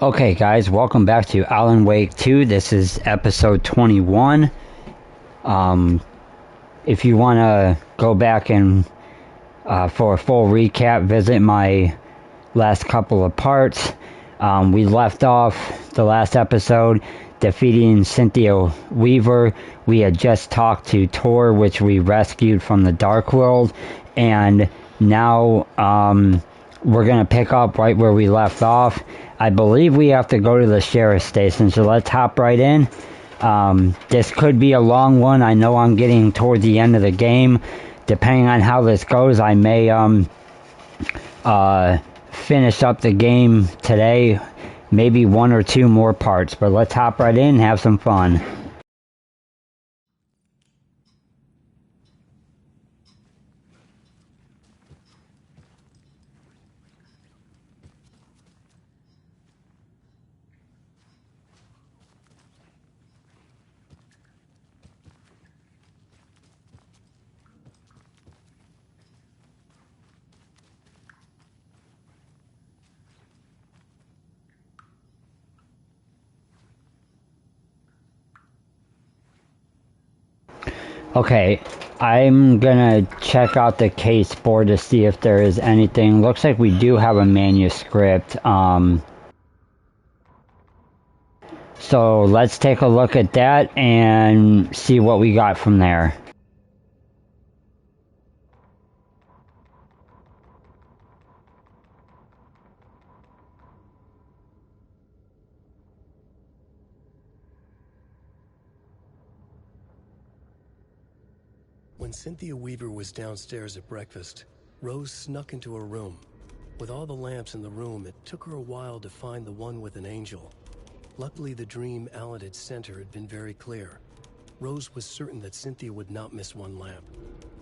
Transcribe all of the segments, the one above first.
Okay, guys, welcome back to Alan Wake 2. This is episode 21. If you want to go back and for a full recap, visit my last couple of parts. We left off the last episode defeating Cynthia Weaver. We had just talked to Tor, which we rescued from the Dark World, and now we're going to pick up right where we left off. I believe we have to go to the sheriff's station, so let's hop right in. This could be a long one. I know I'm getting toward the end of the game. Depending on how this goes, I may finish up the game today. Maybe one or two more parts, but let's hop right in and have some fun. Okay, I'm gonna check out the case board to see if there is anything. Looks like we do have a manuscript. So let's take a look at that and see what we got from there. When Cynthia Weaver was downstairs at breakfast, Rose snuck into her room. With all the lamps in the room, it took her a while to find the one with an angel. Luckily, the dream Alan had sent her had been very clear. Rose was certain that Cynthia would not miss one lamp.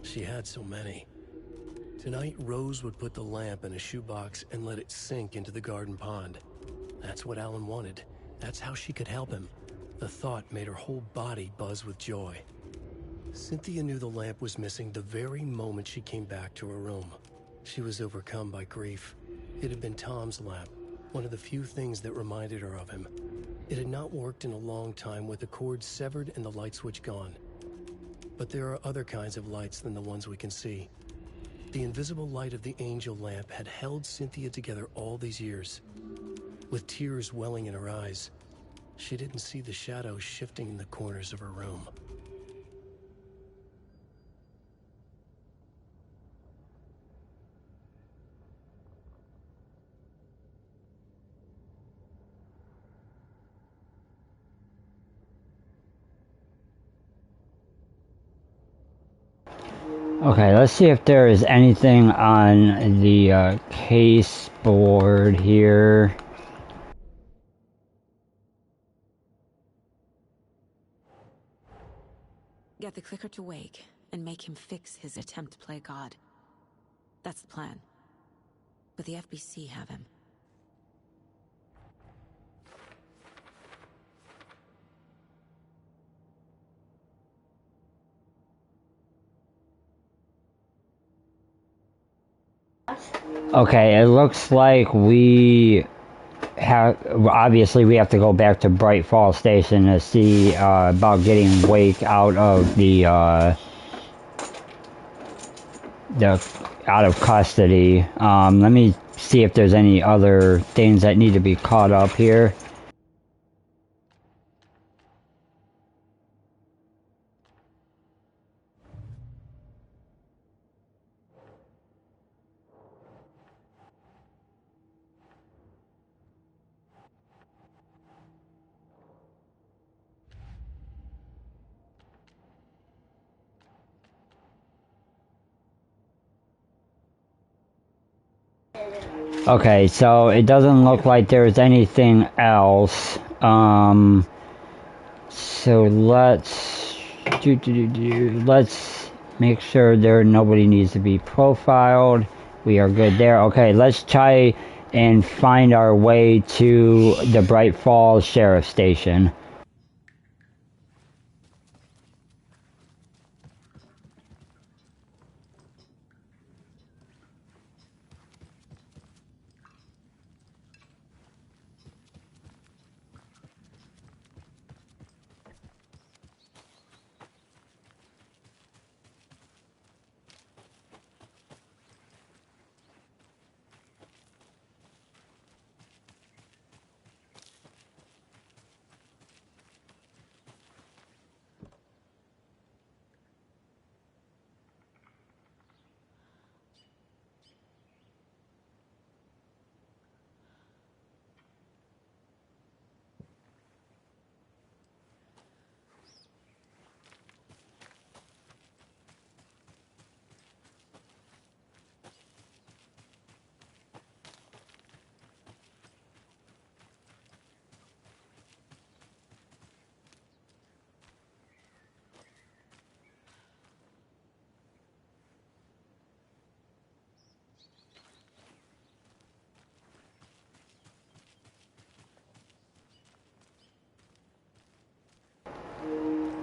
She had so many. Tonight, Rose would put the lamp in a shoebox and let it sink into the garden pond. That's what Alan wanted. That's how she could help him. The thought made her whole body buzz with joy. Cynthia knew the lamp was missing the very moment she came back to her room. She was overcome by grief. It had been Tom's lamp, one of the few things that reminded her of him. It had not worked in a long time with the cord severed and the light switch gone. But there are other kinds of lights than the ones we can see. The invisible light of the angel lamp had held Cynthia together all these years. With tears welling in her eyes, she didn't see the shadows shifting in the corners of her room. Okay, let's see if there is anything on the case board here. Get the clicker to Wake and make him fix his attempt to play God. That's the plan. But the FBC have him. Okay, it looks like we have, obviously we have to go back to Bright Falls Station to see about getting Wake out of the out of custody. Let me see if there's any other things that need to be caught up here. Okay, so it doesn't look like there's anything else. So let's make sure nobody needs to be profiled. We are good there. Okay, let's try and find our way to the Bright Falls Sheriff Station.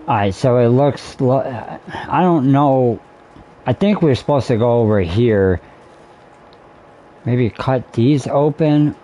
Alright, so it looks... I don't know... I think we're supposed to go over here. Maybe cut these open.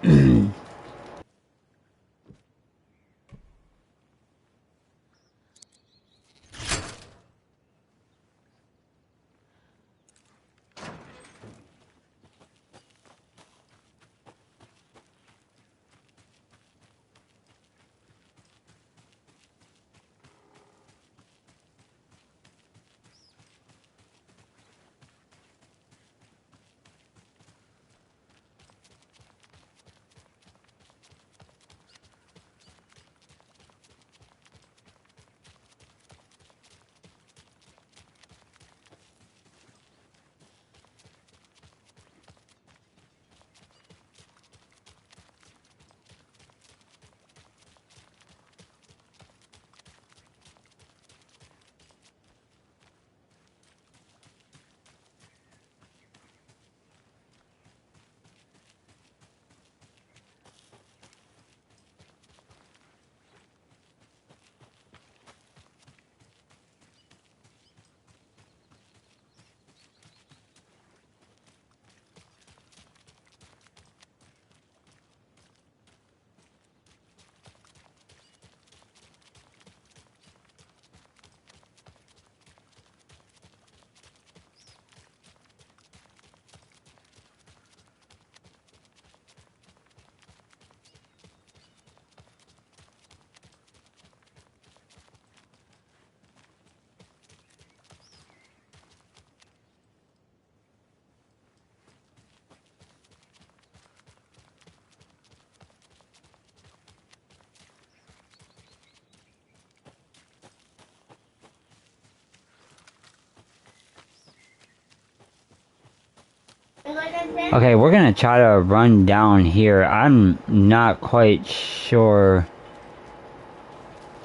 Okay, we're gonna try to run down here. I'm not quite sure.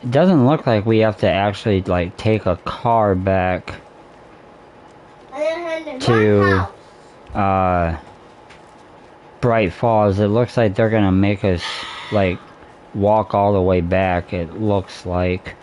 It doesn't look like we have to actually, like, take a car back to, Bright Falls. It looks like they're gonna make us, like, walk all the way back, it looks like.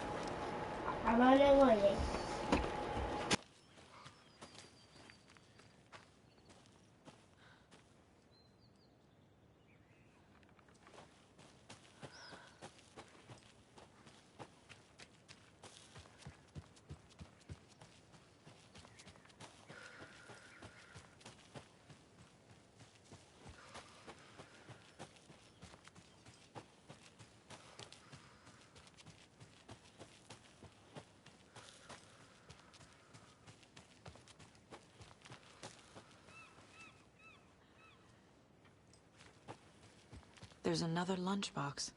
There's another lunchbox.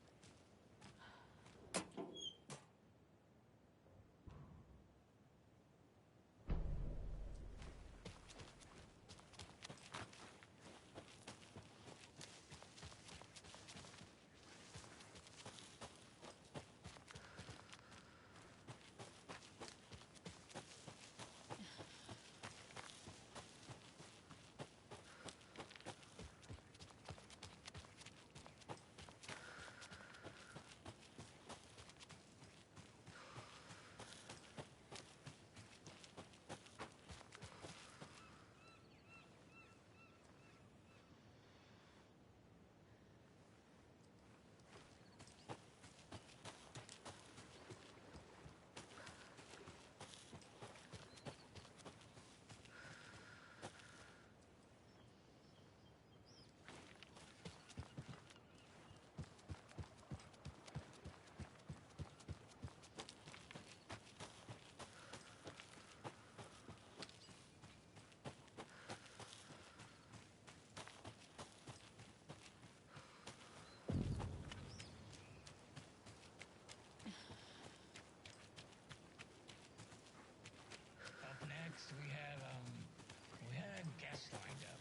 We had a guest lined up.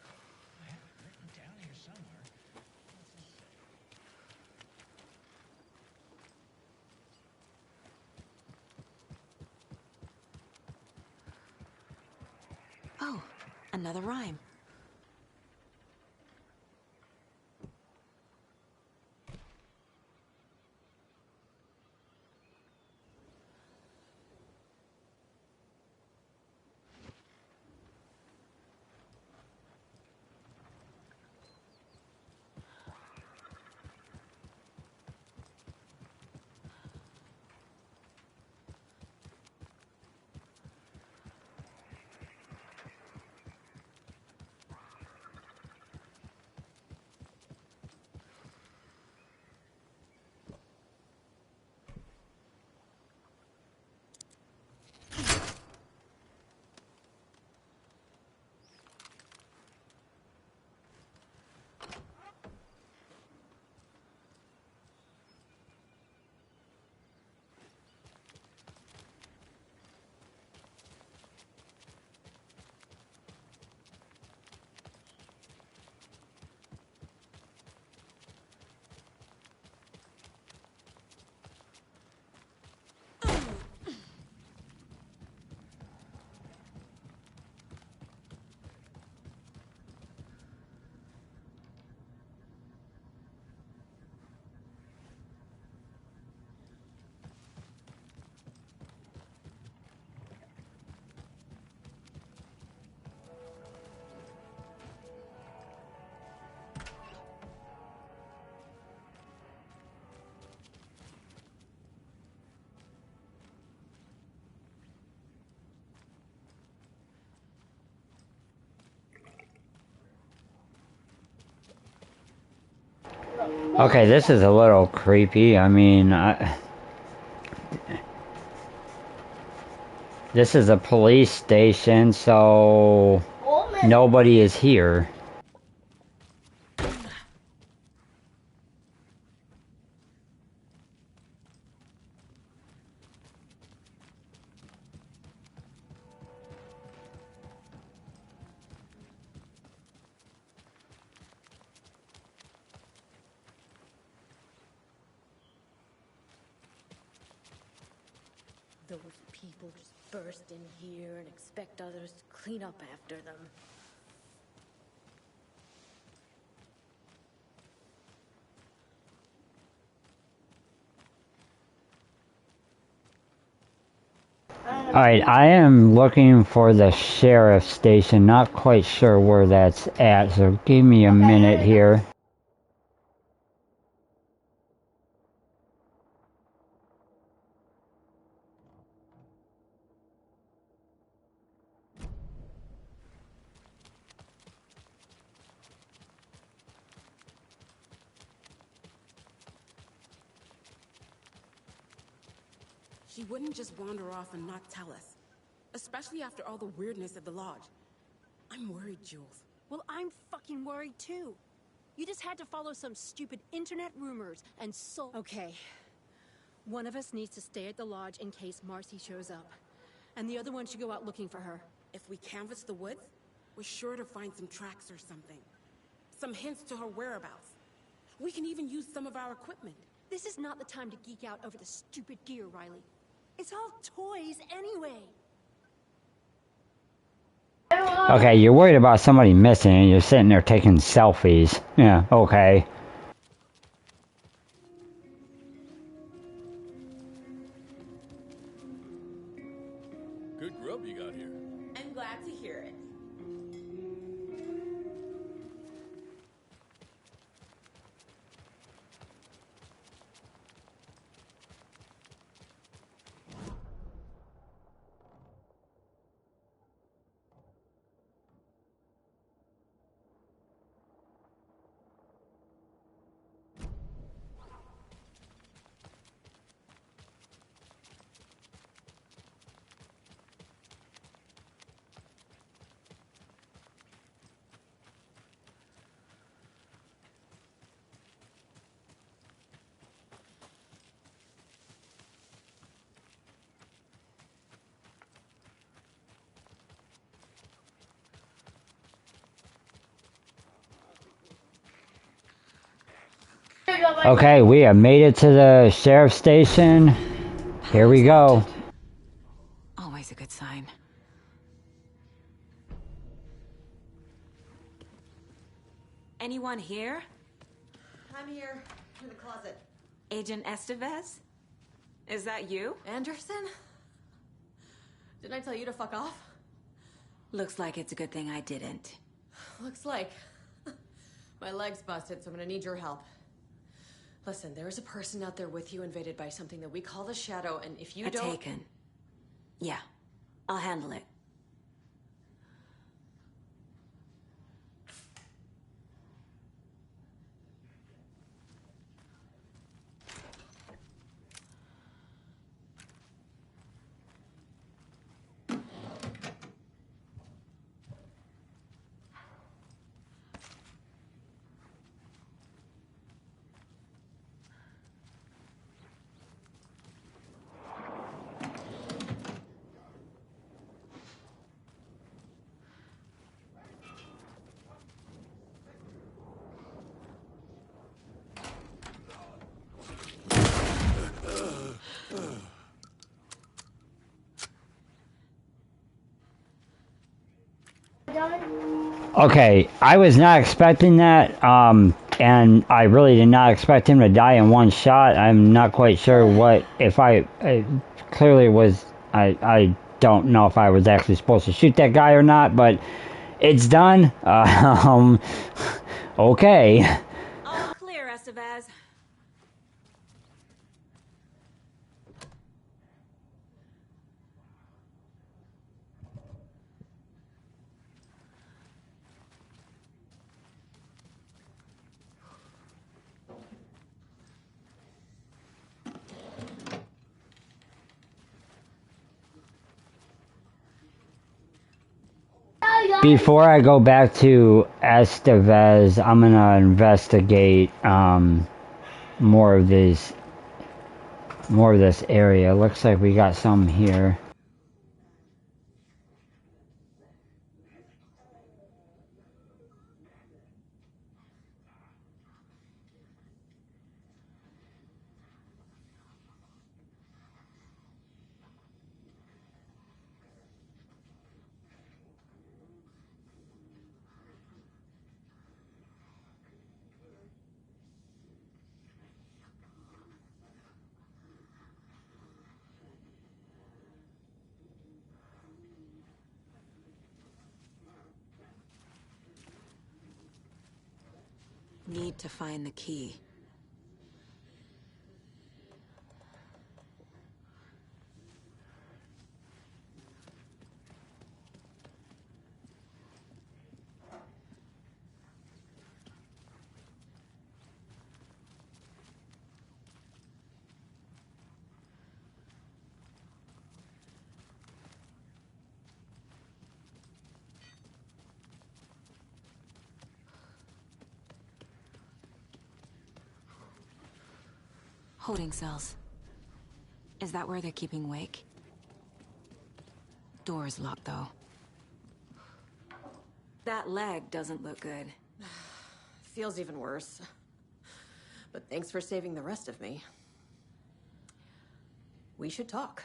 I have it written down here somewhere. Oh, another rhyme. Okay, this is a little creepy. I mean, this is a police station, so nobody is here. Those people just burst in here and expect others to clean up after them. Alright, I am looking for the sheriff's station. Not quite sure where that's at, so give me a minute here. She wouldn't just wander off and not tell us. Especially after all the weirdness at the lodge. I'm worried, Jules. Well, I'm fucking worried too. You just had to follow some stupid internet rumors and so... Okay. One of us needs to stay at the lodge in case Marcy shows up. And the other one should go out looking for her. If we canvass the woods, we're sure to find some tracks or something. Some hints to her whereabouts. We can even use some of our equipment. This is not the time to geek out over the stupid gear, Riley. It's all toys anyway. Okay, you're worried about somebody missing and you're sitting there taking selfies. Yeah, okay. Good grub you got here. I'm glad to hear it. Okay, we have made it to the sheriff's station. Here we go. Always a good sign. Anyone here? I'm here, in the closet. Agent Estevez? Is that you? Anderson? Didn't I tell you to fuck off? Looks like it's a good thing I didn't. Looks like. My leg's busted, so I'm gonna need your help. Listen, there is a person out there with you invaded by something that we call the Shadow, and if you don't... Taken. Yeah, I'll handle it. Okay, I was not expecting that, and I really did not expect him to die in one shot. I'm not quite sure what, if I clearly was, I don't know if I was actually supposed to shoot that guy or not, but it's done. Okay. All clear, Estevez. Before I go back to Estevez, I'm gonna investigate more of this area. Looks like we got some here. Need to find the key. Holding cells. Is that where they're keeping Wake? Door's locked, though. That leg doesn't look good. Feels even worse. But thanks for saving the rest of me. We should talk.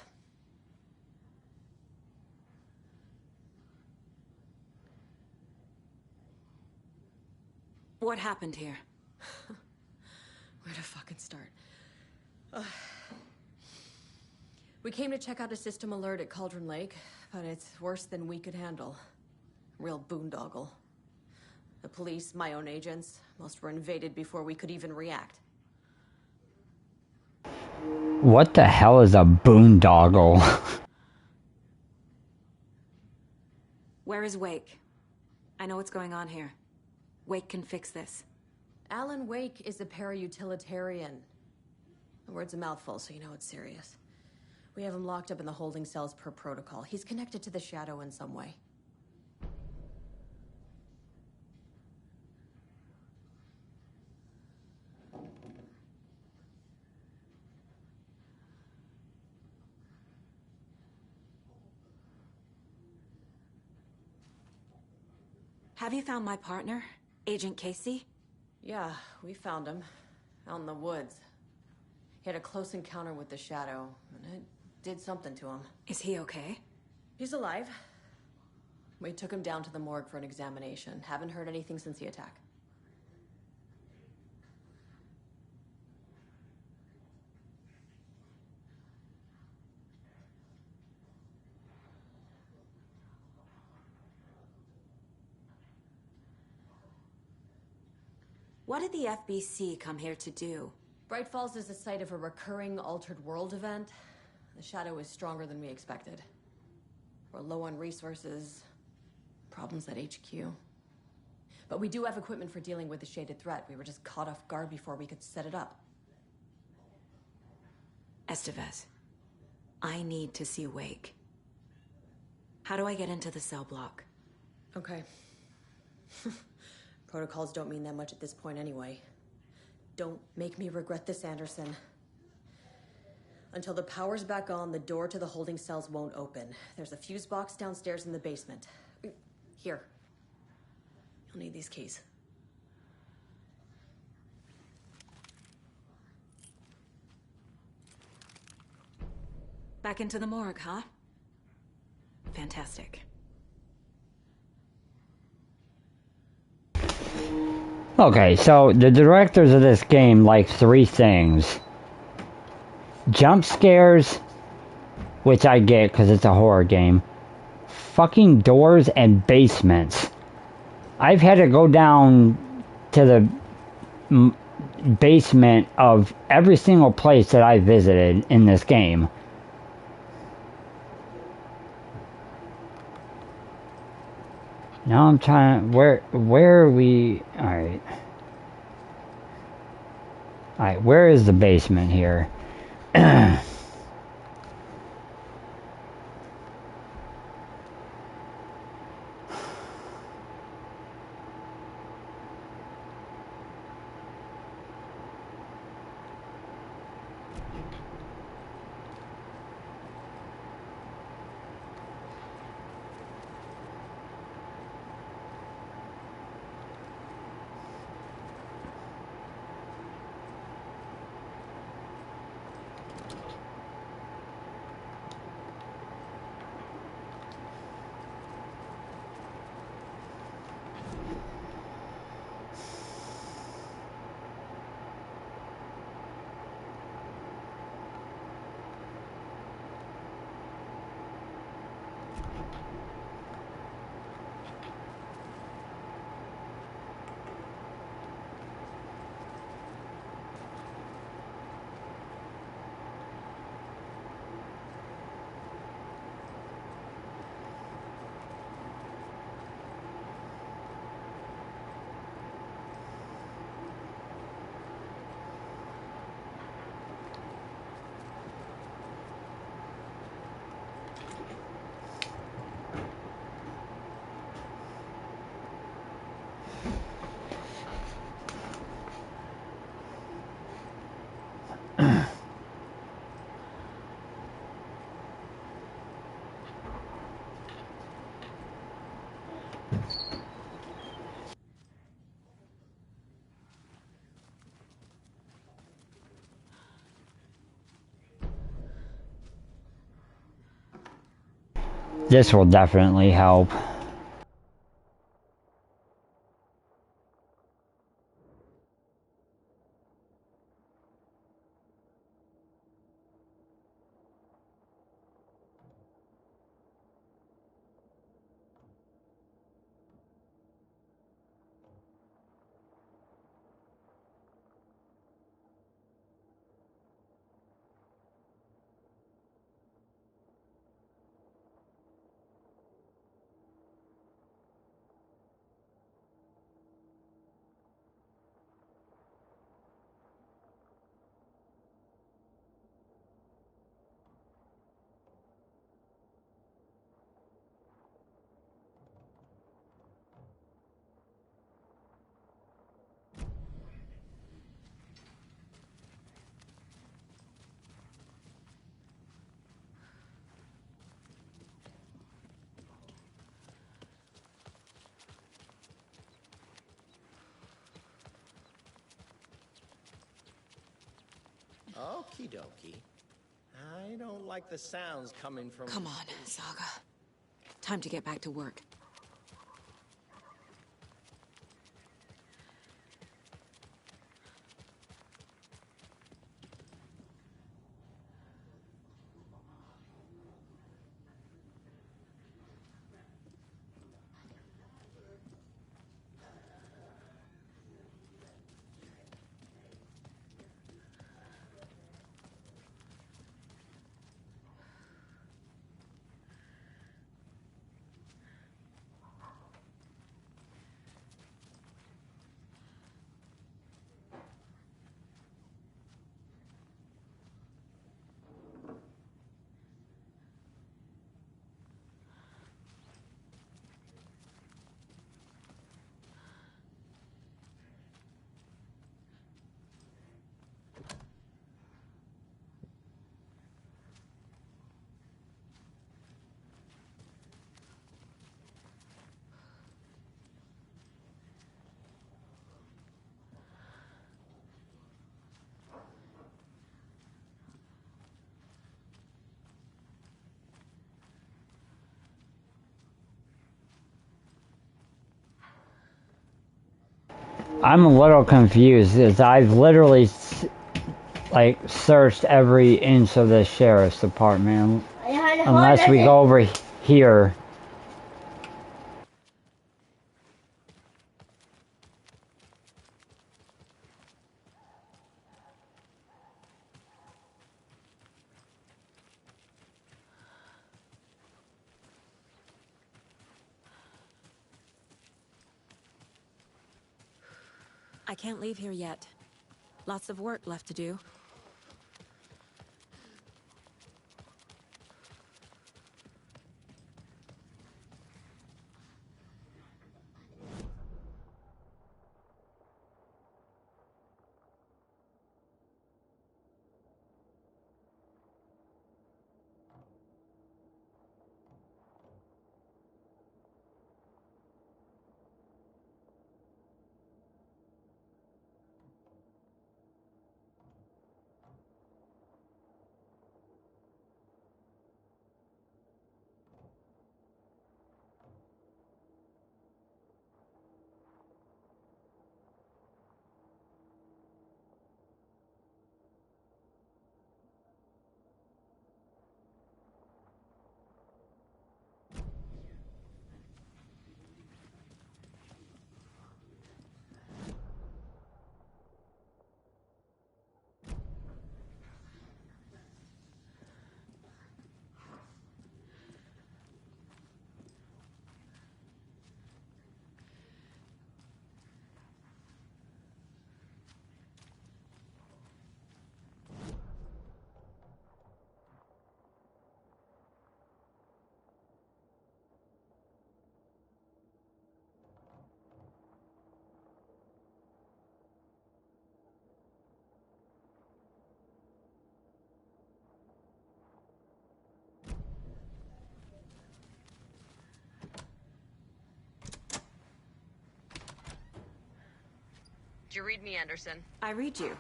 What happened here? Where to fucking start? We came to check out a system alert at Cauldron Lake, but it's worse than we could handle. Real boondoggle. The police, my own agents, most were invaded before we could even react. What the hell is a boondoggle? Where is Wake? I know what's going on here. Wake can fix this. Alan Wake is a para-utilitarian. The word's a mouthful, so you know it's serious. We have him locked up in the holding cells per protocol. He's connected to the Shadow in some way. Have you found my partner, Agent Casey? Yeah, we found him. Out in the woods. He had a close encounter with the Shadow, and it did something to him. Is he okay? He's alive. We took him down to the morgue for an examination. Haven't heard anything since the attack. What did the FBC come here to do? Bright Falls is the site of a recurring Altered World event. The Shadow is stronger than we expected. We're low on resources, problems at HQ. But we do have equipment for dealing with the shaded threat. We were just caught off guard before we could set it up. Estevez, I need to see Wake. How do I get into the cell block? Okay. Protocols don't mean that much at this point anyway. Don't make me regret this, Anderson. Until the power's back on, the door to the holding cells won't open. There's a fuse box downstairs in the basement. Here. You'll need these keys. Back into the morgue, huh? Fantastic. Okay, so the directors of this game like 3 things. Jump scares, which I get because it's a horror game. Fucking doors and basements. I've had to go down to the basement of every single place that I visited in this game. Now I'm trying to, where are we? Alright. Alright, where is the basement here? This will definitely help. Okie dokie. I don't like the sounds coming from... Come on, Saga. Time to get back to work. I'm a little confused, as I've literally, like, searched every inch of the sheriff's department. Unless we go over here. I can't leave here yet. Lots of work left to do. Do you read me, Anderson? I read you.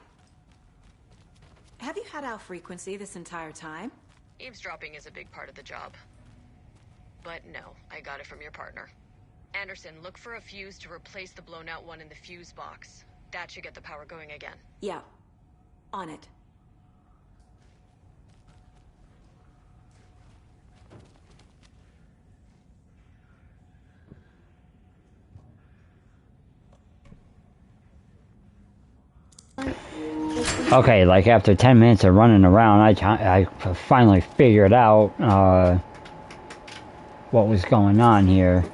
Have you had our frequency this entire time? Eavesdropping is a big part of the job. But no, I got it from your partner. Anderson, look for a fuse to replace the blown out one in the fuse box. That should get the power going again. Yeah. On it. Okay, like after 10 minutes of running around, I finally figured out what was going on here.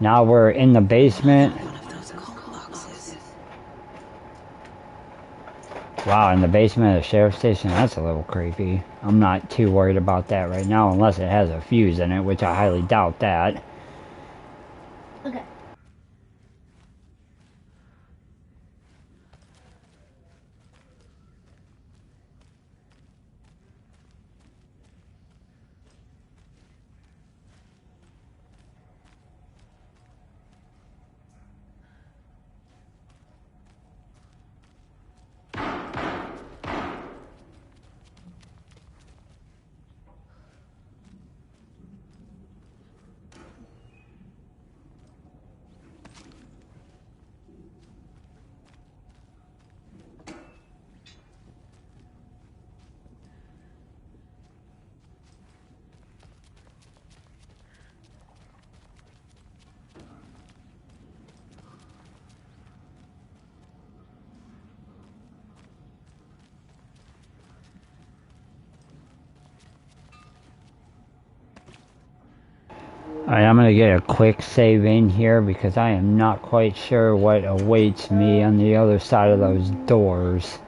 Now we're in the basement. Wow, in the basement of the sheriff's station, that's a little creepy. I'm not too worried about that right now, unless it has a fuse in it, which I highly doubt that. Okay. Alright, I'm gonna get a quick save in here because I am not quite sure what awaits me on the other side of those doors.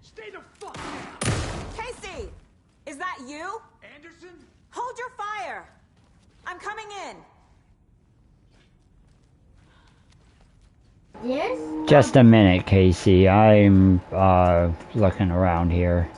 Stay the fuck down! Casey! Is that you? Anderson? Hold your fire! I'm coming in! Yes? Just a minute, Casey. I'm looking around here.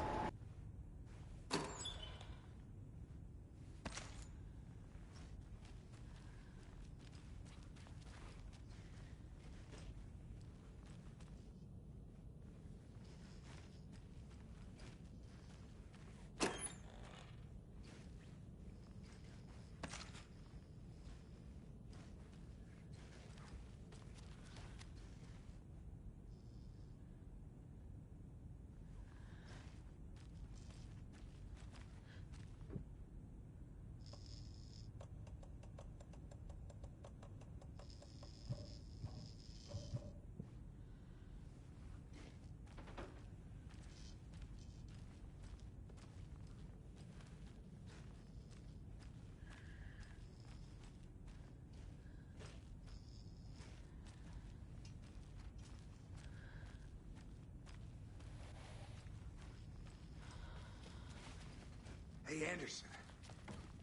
Hey, Anderson.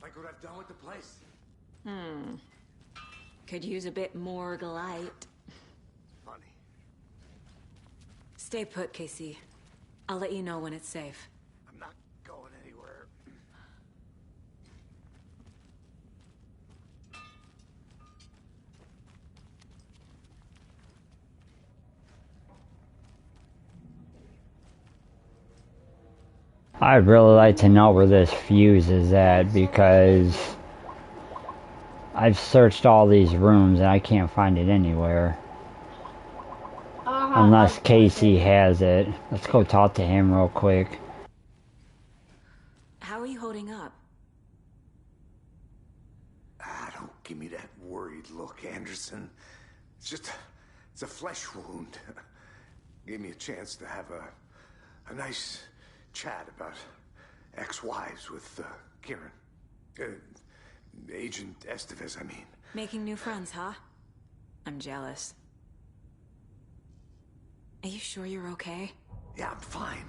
Like what I've done with the place? Could use a bit more light. Funny. Stay put, Casey. I'll let you know when it's safe. I'm not going anywhere. I'd really like to know where this fuse is at because I've searched all these rooms and I can't find it anywhere. Unless Casey has it. Let's go talk to him real quick. How are you holding up? Don't give me that worried look, Anderson. It's a flesh wound. gave me a chance to have a nice chat about ex-wives with Kieran. Agent Estevez, I mean. Making new friends, huh? I'm jealous. Are you sure you're okay? Yeah, I'm fine.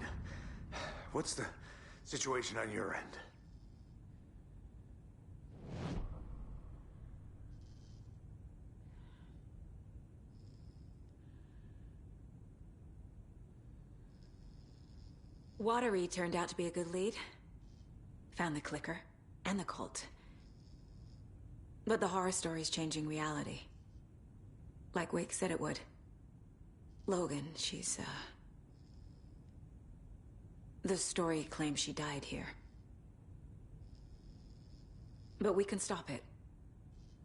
What's the situation on your end? Watery turned out to be a good lead. Found the clicker and the cult. But the horror story's changing reality. Like Wake said it would. Logan, she's, the story claims she died here. But we can stop it.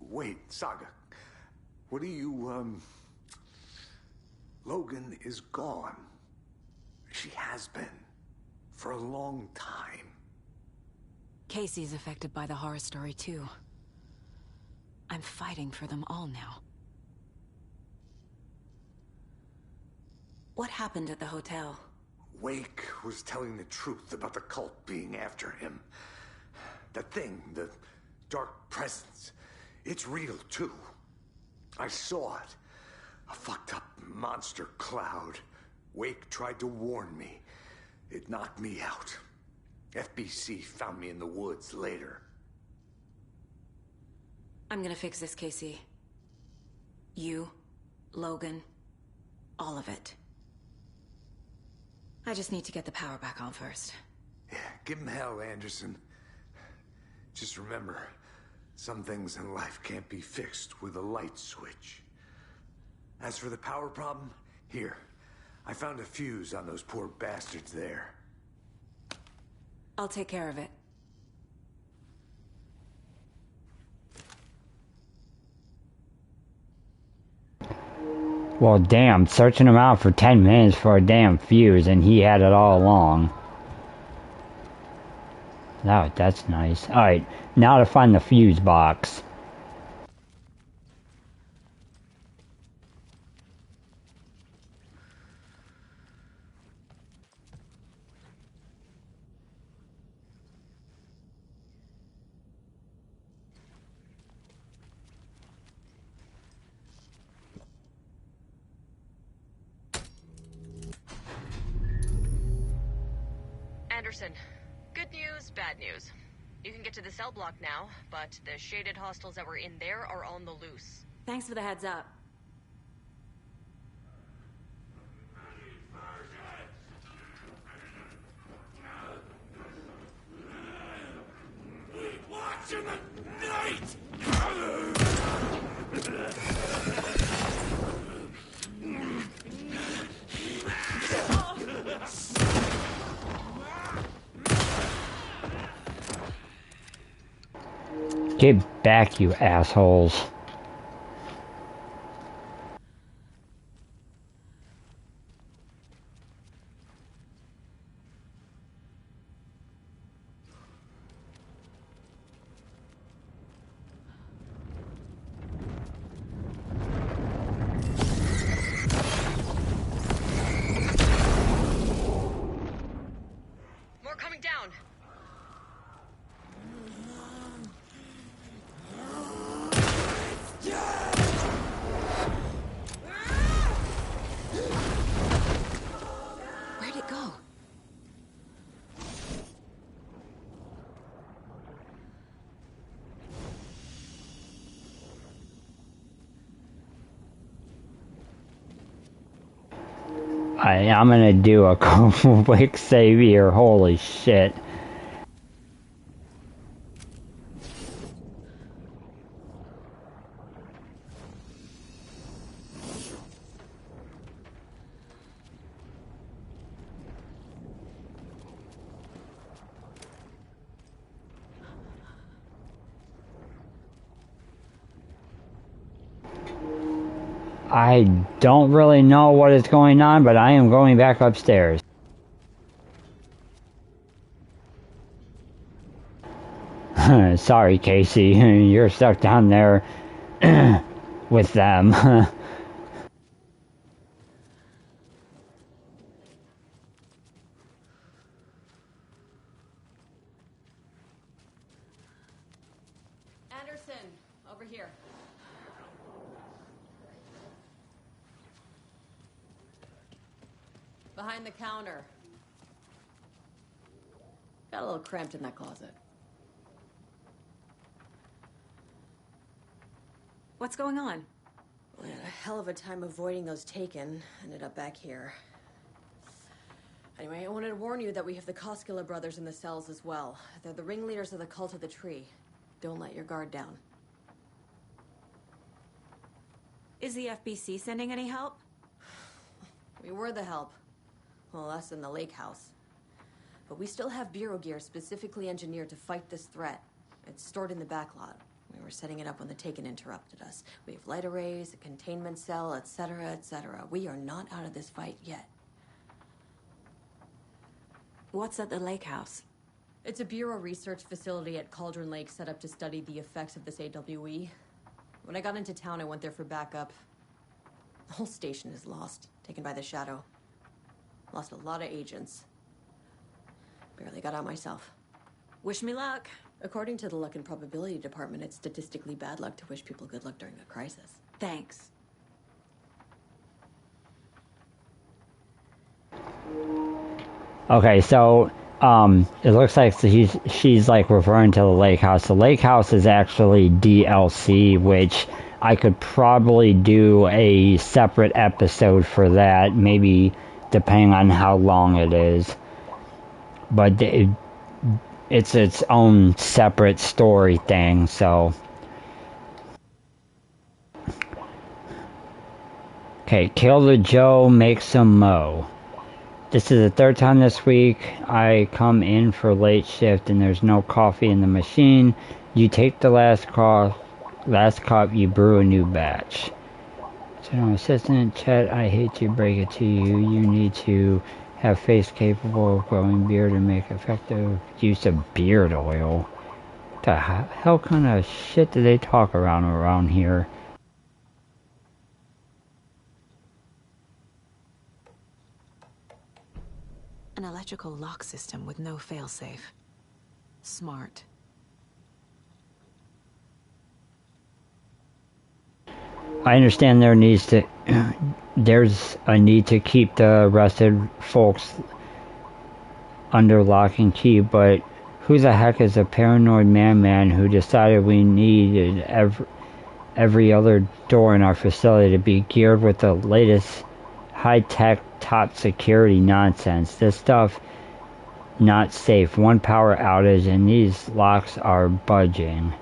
Wait, Saga. What do you, Logan is gone. She has been. For a long time. Casey's affected by the horror story, too. I'm fighting for them all now. What happened at the hotel? Wake was telling the truth about the cult being after him. That thing, the dark presence, it's real, too. I saw it. A fucked up monster cloud. Wake tried to warn me. It knocked me out. FBC found me in the woods later. I'm gonna fix this, Casey. You, Logan, all of it. I just need to get the power back on first. Yeah, give him hell, Anderson. Just remember, some things in life can't be fixed with a light switch. As for the power problem, here. I found a fuse on those poor bastards there. I'll take care of it. Well, damn, searching him out for 10 minutes for a damn fuse, and he had it all along. Oh, that's nice. Alright, now to find the fuse box. Anderson, good news, bad news. You can get to the cell block now, but the shaded hostiles that were in there are on the loose. Thanks for the heads up. Watch in the night! Get back, you assholes. More coming down. Where'd it go? I'm gonna do a quick save here, holy shit. I don't really know what is going on, but I am going back upstairs. Sorry, Casey, you're stuck down there with them. Madison, over here. Behind the counter. Got a little cramped in that closet. What's going on? We had a hell of a time avoiding those taken. Ended up back here. Anyway, I wanted to warn you that we have the Koskela brothers in the cells as well. They're the ringleaders of the Cult of the Tree. Don't let your guard down. Is the FBC sending any help? We were the help. Well, us in the lake house. But we still have Bureau gear specifically engineered to fight this threat. It's stored in the backlot. We were setting it up when the Taken interrupted us. We have light arrays, a containment cell, etc., etc. We are not out of this fight yet. What's at the lake house? It's a Bureau research facility at Cauldron Lake set up to study the effects of this AWE. When I got into town, I went there for backup. The whole station is lost, taken by the Shadow. Lost a lot of agents. Barely got out myself. Wish me luck. According to the Luck and Probability Department, it's statistically bad luck to wish people good luck during a crisis. Thanks. Okay, so it looks like she's like referring to the lake house. The lake house is actually DLC, which I could probably do a separate episode for that, maybe depending on how long it is. But it's its own separate story thing, so. Okay, kill the Joe, make some mo. This is the third time this week I come in for late shift and there's no coffee in the machine. You take the last cup, you brew a new batch. So, assistant Chet, I hate to break it to you. You need to have face capable of growing beard and make effective use of beard oil. What the hell kind of shit do they talk around here? An electrical lock system with no failsafe. Smart. I understand there's a need to keep the arrested folks under lock and key, but who the heck is a paranoid man who decided we needed every other door in our facility to be geared with the latest high-tech top security nonsense? This stuff not safe. One power outage and these locks aren't budging.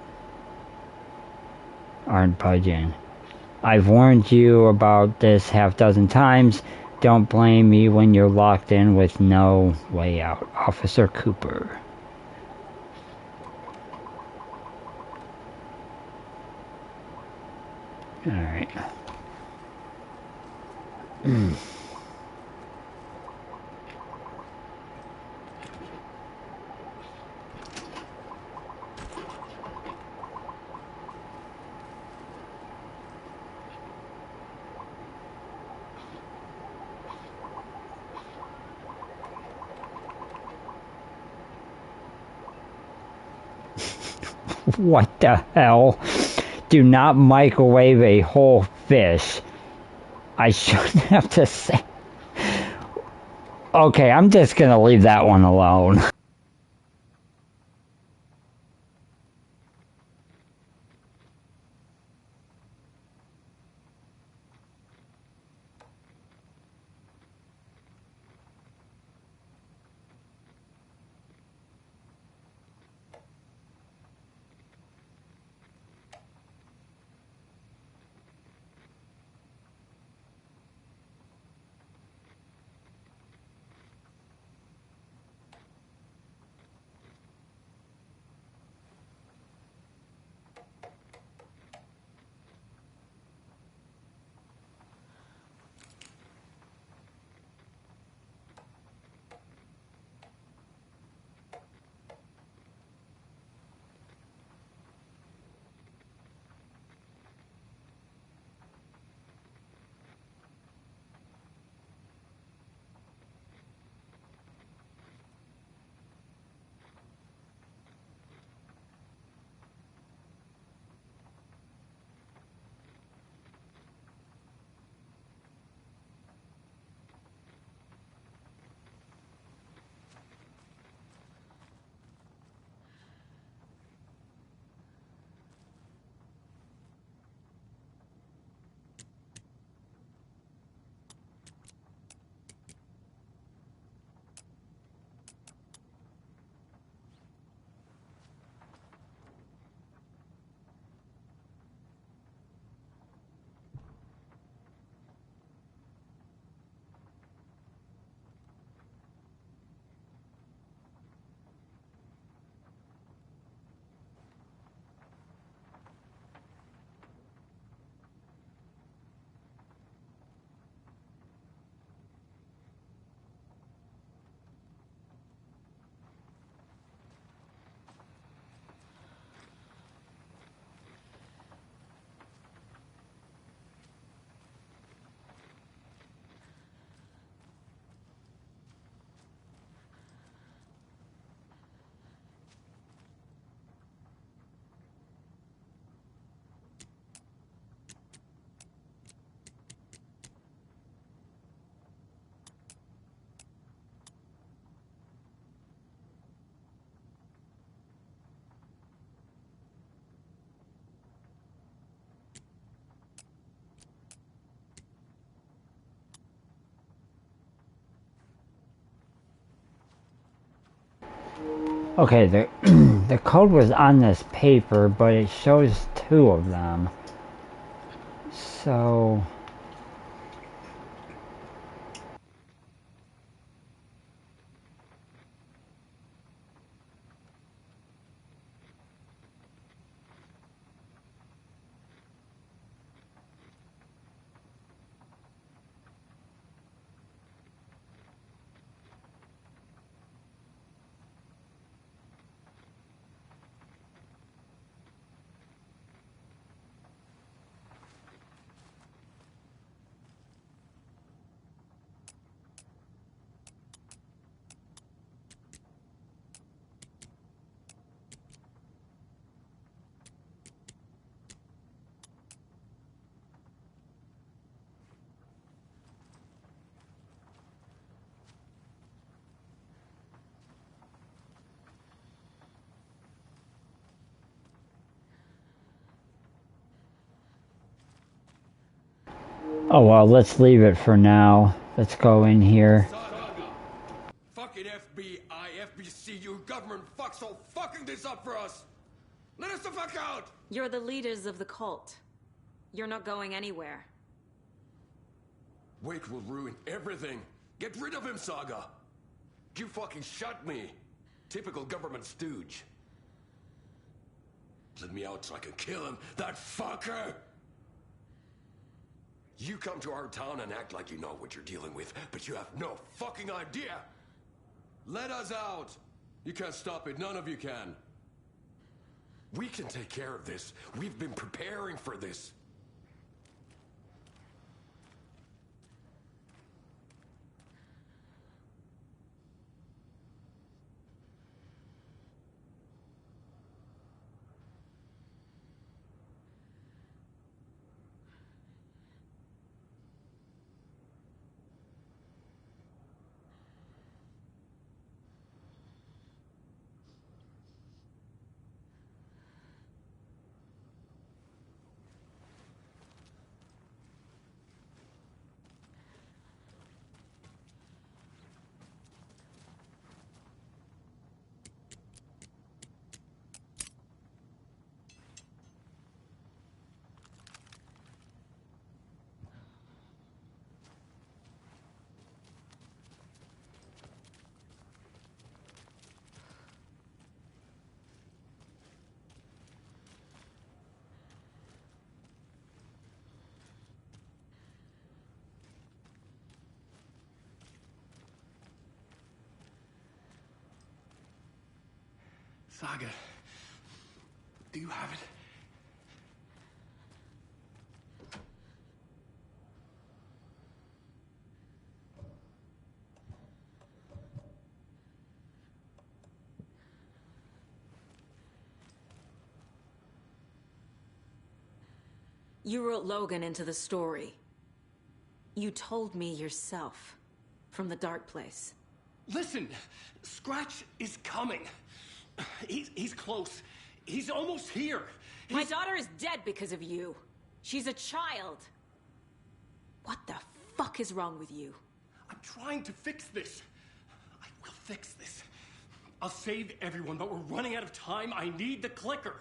I've warned you about this half-dozen times. Don't blame me when you're locked in with no way out. Officer Cooper. Alright. What the hell? Do not microwave a whole fish. I shouldn't have to say. Okay, I'm just gonna leave that one alone. Okay, the the code was on this paper, but it shows 2 of them. So oh well, let's leave it for now. Let's go in here. Fucking FBI, FBC, your government fucks all fucking this up for us! Let us the fuck out! You're the leaders of the cult. You're not going anywhere. Wake will ruin everything. Get rid of him, Saga! You fucking shot me! Typical government stooge. Let me out so I can kill him, that fucker! You come to our town and act like you know what you're dealing with, but you have no fucking idea! Let us out! You can't stop it, none of you can. We can take care of this. We've been preparing for this. Saga, do you have it? You wrote Logan into the story. You told me yourself from the dark place. Listen, Scratch is coming. He's close. He's almost here. My daughter is dead because of you. She's a child. What the fuck is wrong with you? I'm trying to fix this. I will fix this. I'll save everyone, but we're running out of time. I need the clicker.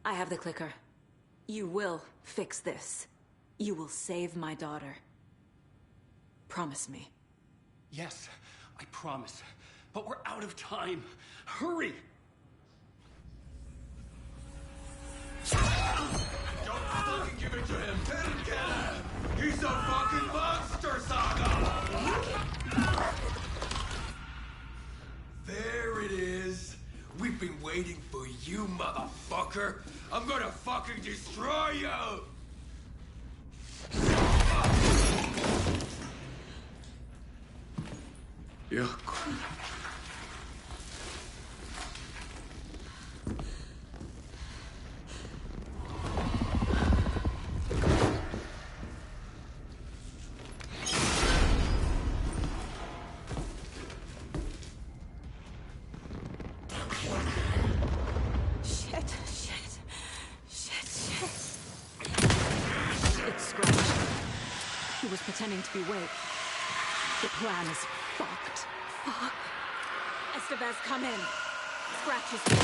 I have the clicker. You will fix this. You will save my daughter. Promise me. Yes, I promise. But we're out of time. Hurry! Don't fucking give it to him! Let him get him! He's a fucking monster, Saga! There it is! We've been waiting for you, motherfucker! I'm gonna fucking destroy you! Yeah. He was pretending to be Wake. The plan is fucked. Fuck. Estevez, come in. Scratch is here.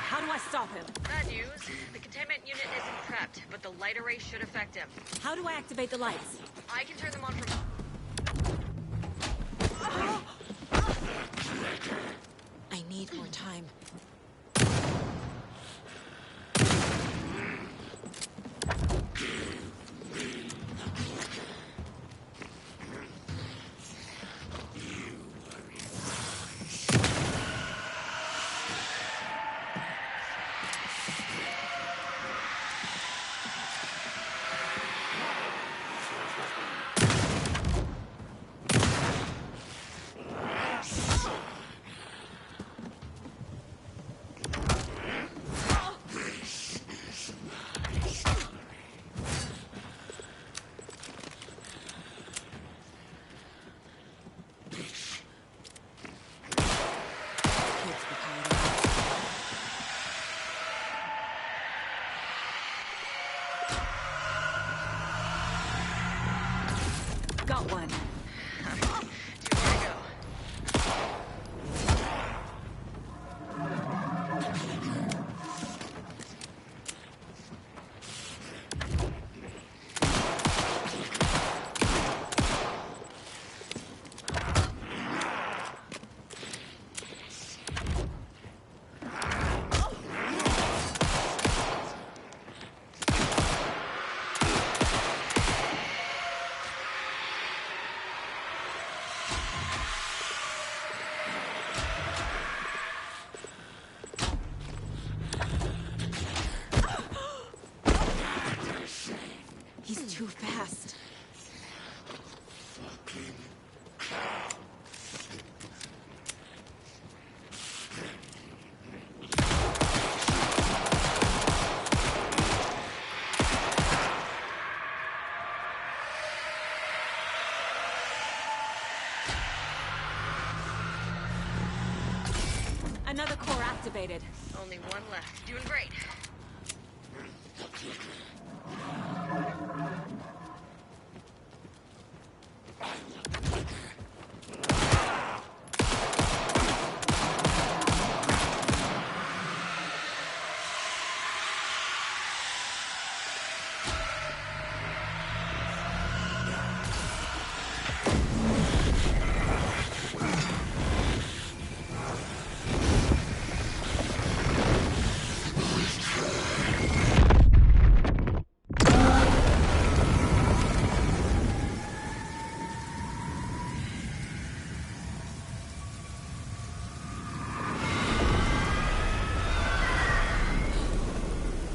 How do I stop him? Bad news. The containment unit isn't prepped, but the light array should affect him. How do I activate the lights? I can turn them on from... I need more time. Got one. Do where to go. He's too fast. Another core activated. Only one left. Doing great.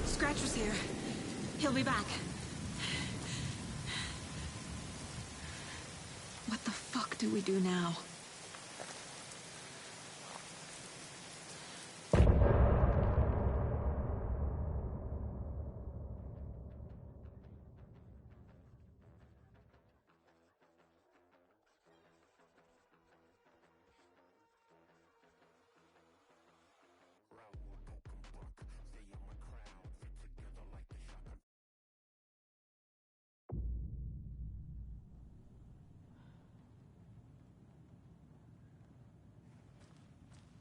Scratcher's here. He'll be back. What the fuck do we do now?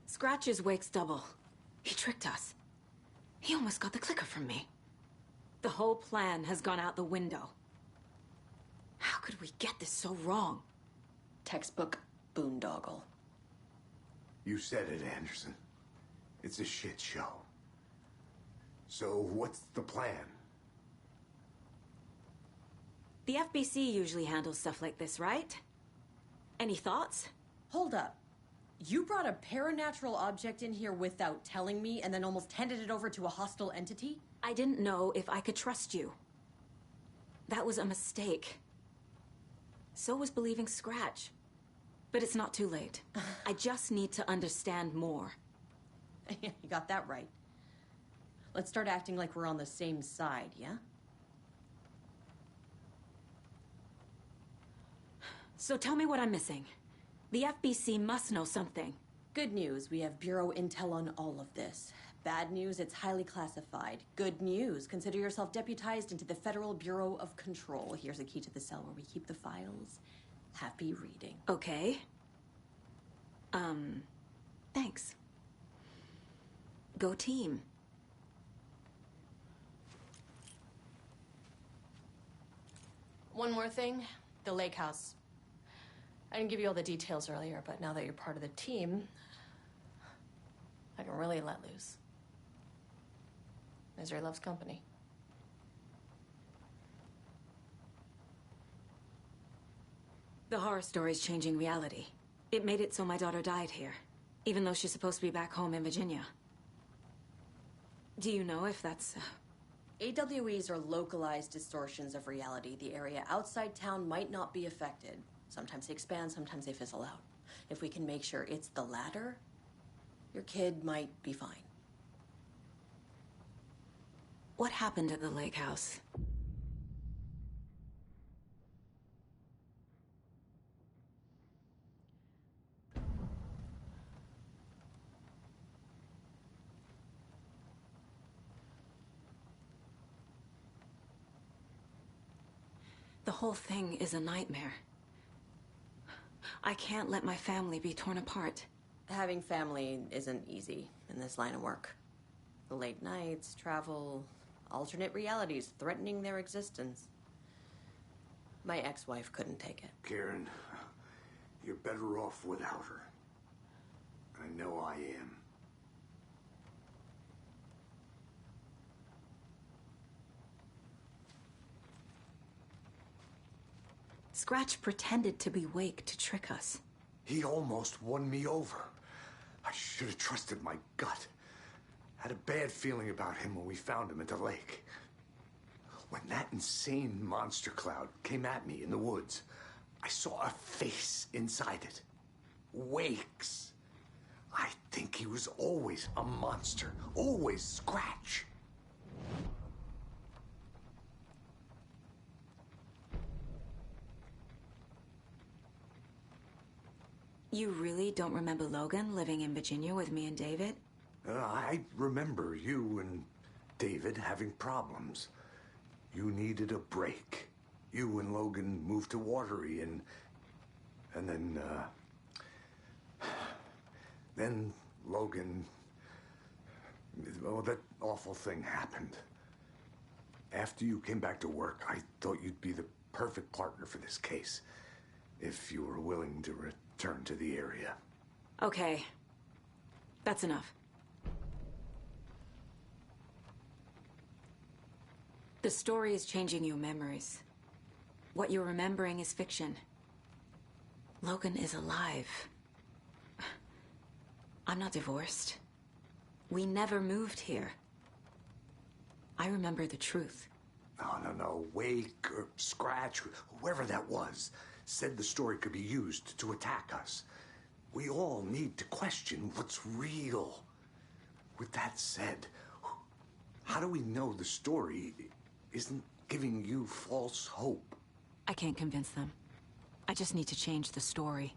Scratch's Wake's double. He tricked us. He almost got the clicker from me. The whole plan has gone out the window. How could we get this so wrong? Textbook boondoggle. You said it, Anderson. It's a shit show. So what's the plan? The FBC usually handles stuff like this, right? Any thoughts? Hold up. You brought a paranatural object in here without telling me and then almost handed it over to a hostile entity? I didn't know if I could trust you. That was a mistake. So was believing Scratch. But it's not too late. I just need to understand more. You got that right. Let's start acting like we're on the same side, yeah? So tell me what I'm missing. The FBC must know something. Good news, we have Bureau intel on all of this. Bad news, it's highly classified. Good news, consider yourself deputized into the Federal Bureau of Control. Here's a key to the cell where we keep the files. Happy reading. Okay. Thanks. Go team. One more thing, the lake house. I didn't give you all the details earlier, but now that you're part of the team, I can really let loose. Misery loves company. The horror story's changing reality. It made it so my daughter died here, even though she's supposed to be back home in Virginia. Do you know if that's... AWEs are localized distortions of reality. The area outside town might not be affected. Sometimes they expand, sometimes they fizzle out. If we can make sure it's the latter, your kid might be fine. What happened at the lake house? The whole thing is a nightmare. I can't let my family be torn apart. Having family isn't easy in this line of work. The late nights, travel, alternate realities threatening their existence. My ex-wife couldn't take it. Karen, you're better off without her. I know I am. Scratch pretended to be Wake to trick us. He almost won me over. I should have trusted my gut. Had a bad feeling about him when we found him at the lake. When that insane monster cloud came at me in the woods, I saw a face inside it. Wake's. I think he was always a monster. Always Scratch. You really don't remember Logan living in Virginia with me and David? I remember you and David having problems. You needed a break. You and Logan moved to Watery and then Logan, well, that awful thing happened. After you came back to work, I thought you'd be the perfect partner for this case, if you were willing to return to the area. Okay. That's enough. The story is changing your memories. What you're remembering is fiction. Logan is alive. I'm not divorced. We never moved here. I remember the truth. No. Wake or Scratch, whoever that was, said the story could be used to attack us. We all need to question what's real. With that said, how do we know the story isn't giving you false hope? I can't convince them. I just need to change the story.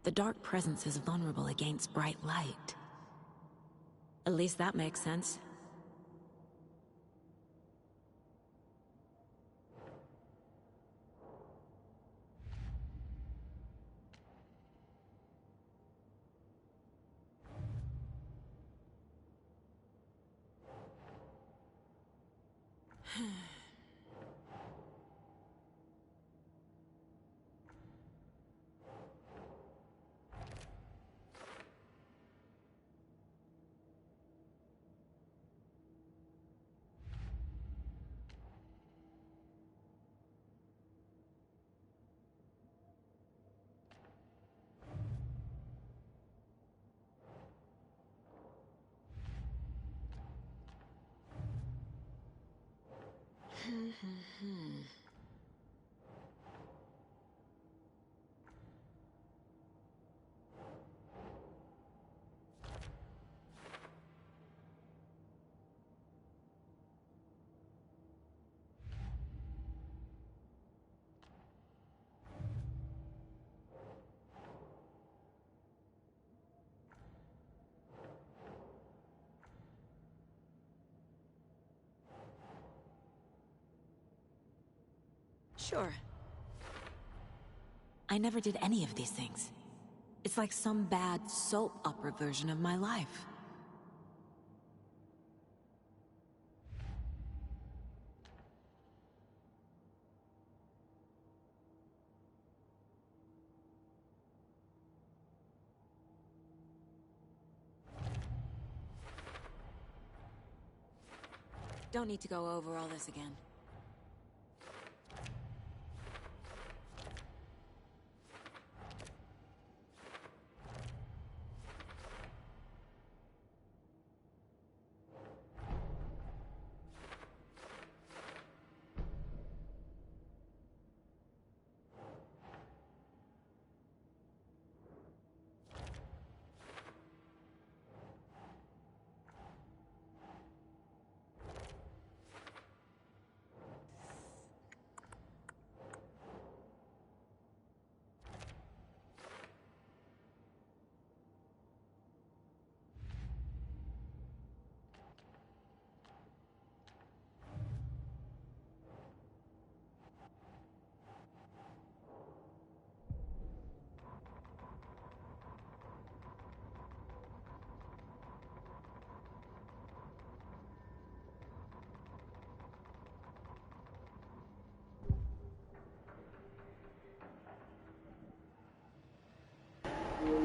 The dark presence is vulnerable against bright light. At least that makes sense. Sure. I never did any of these things. It's like some bad soap opera version of my life. Don't need to go over all this again.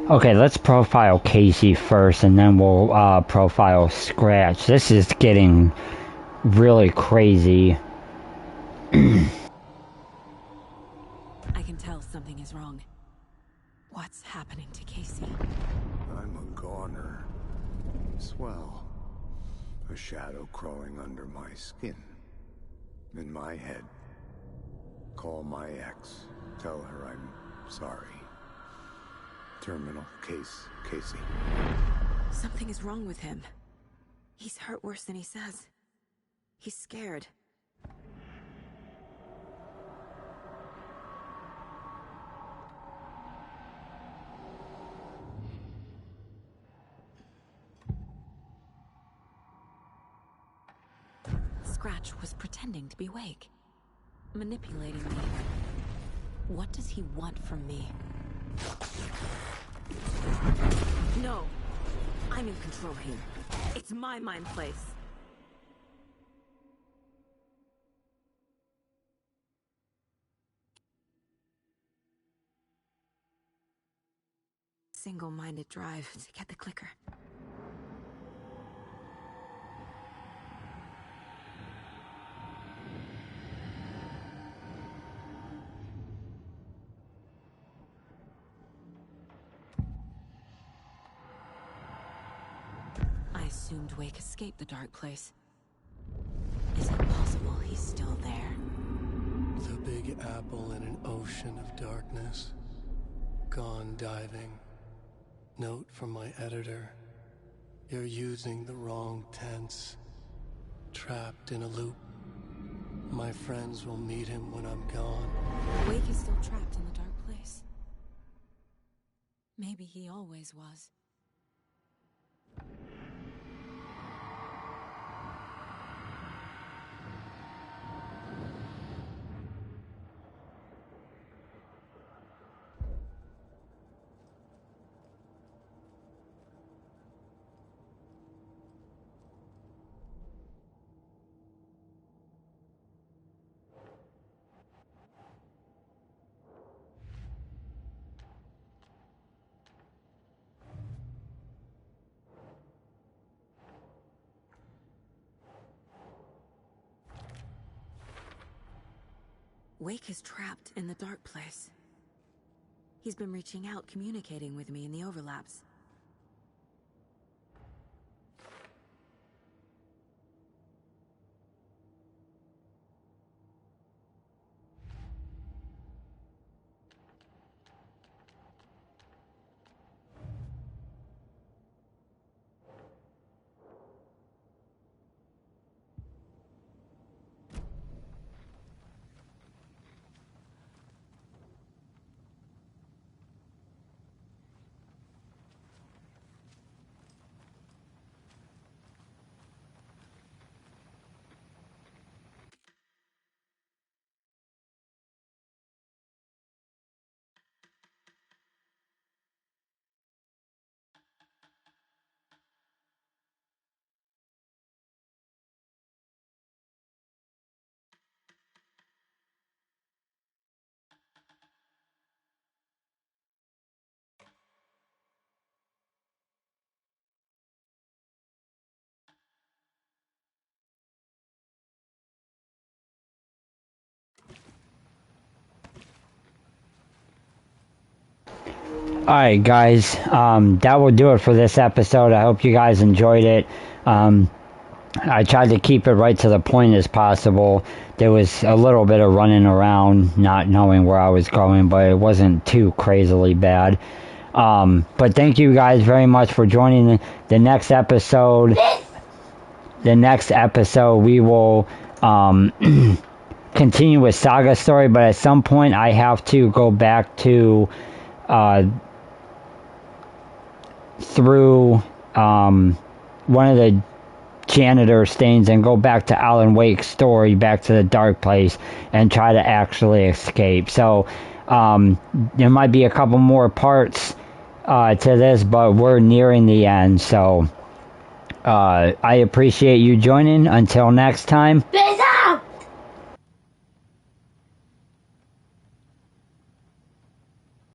Okay, let's profile Casey first, and then we'll profile Scratch. This is getting really crazy. I can tell something is wrong. What's happening to Casey? I'm a goner. Swell. A shadow crawling under my skin. In my head. Call my ex. Tell her I'm sorry. Terminal case, Casey. Something is wrong with him. He's hurt worse than he says. He's scared. Scratch was pretending to be Wake. Manipulating me. What does he want from me? No! I'm in control here. It's my mind place. Single-minded drive to get the clicker. I assumed Wake escaped the dark place. Is it possible he's still there? The Big Apple in an ocean of darkness. Gone diving. Note from my editor. You're using the wrong tense. Trapped in a loop. My friends will meet him when I'm gone. Wake is still trapped in the dark place. Maybe he always was. Wake is trapped in the dark place. He's been reaching out, communicating with me in the overlaps. Alright, guys, that will do it for this episode. I hope you guys enjoyed it. I tried to keep it right to the point as possible. There was a little bit of running around, not knowing where I was going, but it wasn't too crazily bad. But thank you guys very much for joining the next episode. The next episode, we will continue with Saga Story, but at some point I have to go back to through one of the janitor stains and go back to Alan Wake's story, back to the dark place, and try to actually escape. So there might be a couple more parts to this, but we're nearing the end. So I appreciate you joining. Until next time.